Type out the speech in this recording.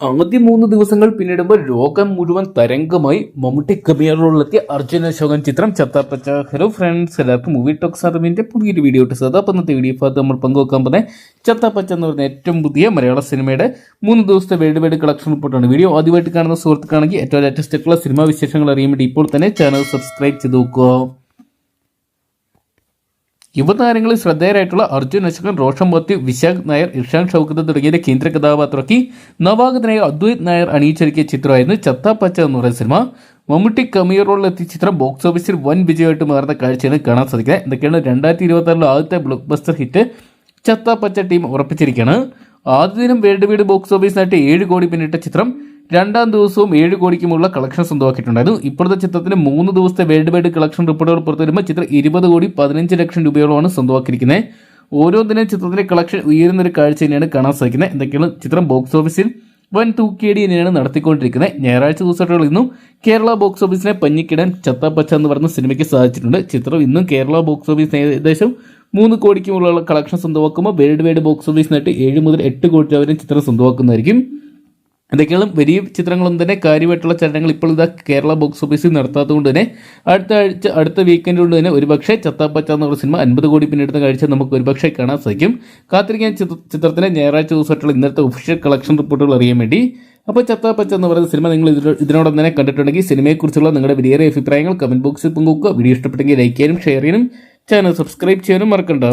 ആദ്യ 3 ദിവസങ്ങൾ പിന്നിടുമ്പോൾ ലോകം മുഴുവൻ തരംഗമായി മമ്മൂട്ടി കമിയറിലെത്തിയ അർജുൻ അശോകൻ ചിത്രം ചത്താപ്പച്ച. ഹലോ ഫ്രണ്ട്സ്, എല്ലാവർക്കും മൂവി ടോക്സ് അറിവിന്റെ പുതിയൊരു വീഡിയോ ഇട്ട് സാധാ ഇന്നത്തെ വീഡിയോ ഭാഗത്ത് നമ്മൾ പങ്കുവെക്കാൻ പോകുന്നത് ചത്താപ്പച്ച എന്ന് പറയുന്ന ഏറ്റവും പുതിയ മലയാള സിനിമയുടെ 3 ദിവസത്തെ വേൾഡ് വൈഡ് കളക്ഷൻ റിപ്പോർട്ടാണ്. വീഡിയോ ആദ്യമായിട്ട് കാണുന്ന സുഹൃത്തുക്കാണെങ്കിൽ ഏറ്റവും ലേറ്റസ്റ്റ് ആയിട്ടുള്ള സിനിമാ വിശേഷങ്ങൾ അറിയാൻ വേണ്ടി ഇപ്പോൾ തന്നെ ചാനൽ സബ്സ്ക്രൈബ് ചെയ്ത് നോക്കുക. യുവതാരങ്ങളിൽ ശ്രദ്ധേയരായിട്ടുള്ള അർജുൻ അശോകൻ, റോഷൻ മാത്യു, വിശാഖ് നായർ, ഇർഷാൻ ഷൗക്കത്ത് തുടങ്ങിയ കേന്ദ്ര കഥാപാത്രമാക്കി നവാഗതനായ അദ്വൈത് നായർ അണിയിച്ചൊരുക്കിയ ചിത്രമായിരുന്നു ചത്താപ്പച്ച എന്ന് പറയുന്ന സിനിമ. മമ്മൂട്ടി കമിയർ റോളിലെത്തിയ ചിത്രം ബോക്സ് ഓഫീസിൽ വൻ വിജയമായിട്ട് മാറുന്ന കാഴ്ചയാണ് കാണാൻ സാധിക്കുന്നത്. എന്തൊക്കെയാണ് 2026 ആദ്യത്തെ ബ്ലോക്ക് ബസ്റ്റർ ഹിറ്റ് ചത്താപ്പച്ച ടീം ഉറപ്പിച്ചിരിക്കുകയാണ്. ആദ്യ ദിനം വേൾഡ് വൈഡ് ബോക്സ് ഓഫീസിനായിട്ട് 7 കോടി പിന്നിട്ട ചിത്രം രണ്ടാം ദിവസവും 7 കോടിക്ക് മുകളിലുള്ള കളക്ഷൻ സ്വന്തമാക്കിയിട്ടുണ്ടായിരുന്നു. ഇപ്പോഴത്തെ ചിത്രത്തിന് 3 ദിവസത്തെ വേൾഡ് വൈഡ് കളക്ഷൻ റിപ്പോർട്ടുകൾ പുറത്തു വരുമ്പോൾ ചിത്രം 20 കോടി 15 ലക്ഷം രൂപയോളമാണ് സ്വന്തമാക്കിയിരിക്കുന്നത്. ഓരോ ദിനം ചിത്രത്തിന്റെ കളക്ഷൻ ഉയരുന്നൊരു കാഴ്ച തന്നെയാണ് കാണാൻ സാധിക്കുന്നത്. എന്തൊക്കെയാണ് ചിത്രം ബോക്സ് ഓഫീസിൽ വൻ തൂക്കിയടി തന്നെയാണ് നടത്തിക്കൊണ്ടിരിക്കുന്നത്. ഞായറാഴ്ച ദിവസമായിട്ടുള്ള ഇന്നും കേരള ബോക്സ് ഓഫീസിനെ പഞ്ഞിക്കിടാൻ ചത്താപ്പച്ച എന്ന് പറയുന്ന സിനിമയ്ക്ക് സാധിച്ചിട്ടുണ്ട്. ചിത്രം ഇന്നും കേരള ബോക്സ് ഓഫീസിന് ഏകദേശം 3 കോടിക്ക് മുകളിലുള്ള കളക്ഷൻ സ്വന്തമാക്കുമ്പോൾ വേൾഡ് വൈഡ് ബോക്സ് ഓഫീസിനായിട്ട് 7 മുതൽ 8 കോടി വരെ ചിത്രം സ്വന്തമാക്കുന്നതായിരിക്കും. എന്തൊക്കെയാണ് വലിയ ചിത്രങ്ങളൊന്നും തന്നെ കാര്യമായിട്ടുള്ള ചലനങ്ങൾ ഇപ്പോൾ ഇതാ കേരള ബോക്സ് ഓഫീസിൽ നടത്താത്തതുകൊണ്ട് തന്നെ അടുത്ത വീക്കെൻഡ് കൊണ്ട് തന്നെ ഒരുപക്ഷെ ചത്താപ്പച്ച എന്നുള്ള സിനിമ 50 കോടി പിന്നിടുന്ന കാഴ്ച നമുക്ക് ഒരുപക്ഷെ കാണാൻ സാധിക്കും. കാത്തിരിക്കാൻ ചിത്രത്തിന്റെ ഞായറാഴ്ച ദിവസമായിട്ടുള്ള ഇന്നത്തെ ഒഫീഷ്യൽ കളക്ഷൻ റിപ്പോർട്ടുകൾ അറിയാൻ വേണ്ടി. അപ്പോൾ ചത്താപ്പച്ച എന്ന് പറയുന്ന സിനിമ നിങ്ങൾ ഇതിനോടൊപ്പം തന്നെ കണ്ടിട്ടുണ്ടെങ്കിൽ സിനിമയെക്കുറിച്ചുള്ള നിങ്ങളുടെ വലിയ അഭിപ്രായങ്ങൾ കമന്റ് ബോക്സിൽ പങ്കുവെക്കുക. വീഡിയോ ഇഷ്ടപ്പെട്ടെങ്കിൽ ലൈക്ക് ചെയ്യാനും ഷെയർ ചെയ്യാനും ചാനൽ സബ്സ്ക്രൈബ് ചെയ്യാനും മറക്കണ്ട.